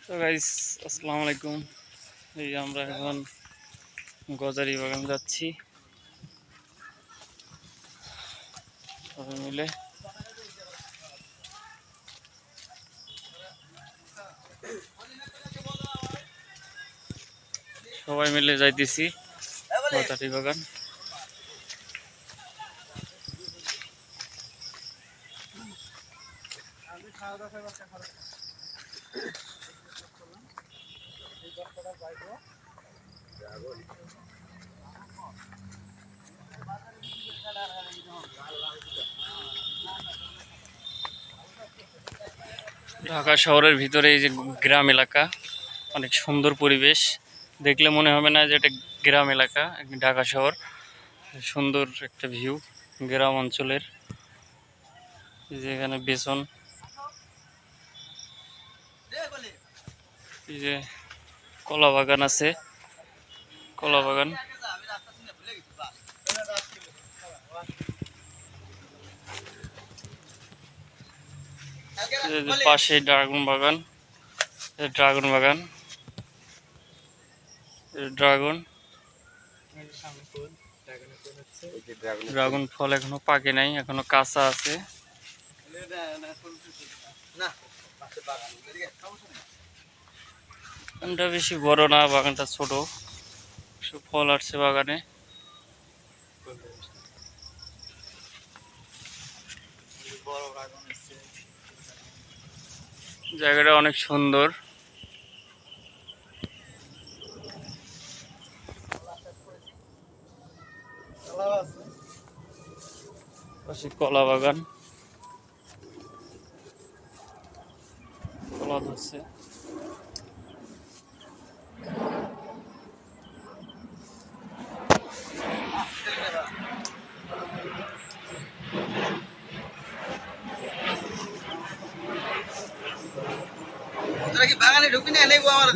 তো গাইস আসসালামু আলাইকুম। এই আমরা এখন গজারি বাগান যাচ্ছি সবাই মিলে। সবাই মিলে যাইতেছি গজারি বাগান। ঢাকা শহরের ভিতরে এই যে গ্রাম এলাকা, অনেক সুন্দর পরিবেশ। দেখলে মনে হবে না যে এটা গ্রাম এলাকা, ঢাকা শহর। সুন্দর একটা ভিউ গ্রাম অঞ্চলের। এই যে এখানে বেসন, এই যে কলা বাগান আছে, কলা বাগান। পাশে ড্রাগন বাগান, ড্রাগন বাগান, ড্রাগন ড্রাগন ফল এখনো পাকে নাই, এখনো কাঁচা আছে। বাগানটা বেশি বড় না, বাগানটা ছোট, ফল আসছে বাগানে। জায়গাটা অনেক সুন্দর। পাশে কলা বাগান, কলা ধরছে। বাগানে ঢুকি না নেই আমার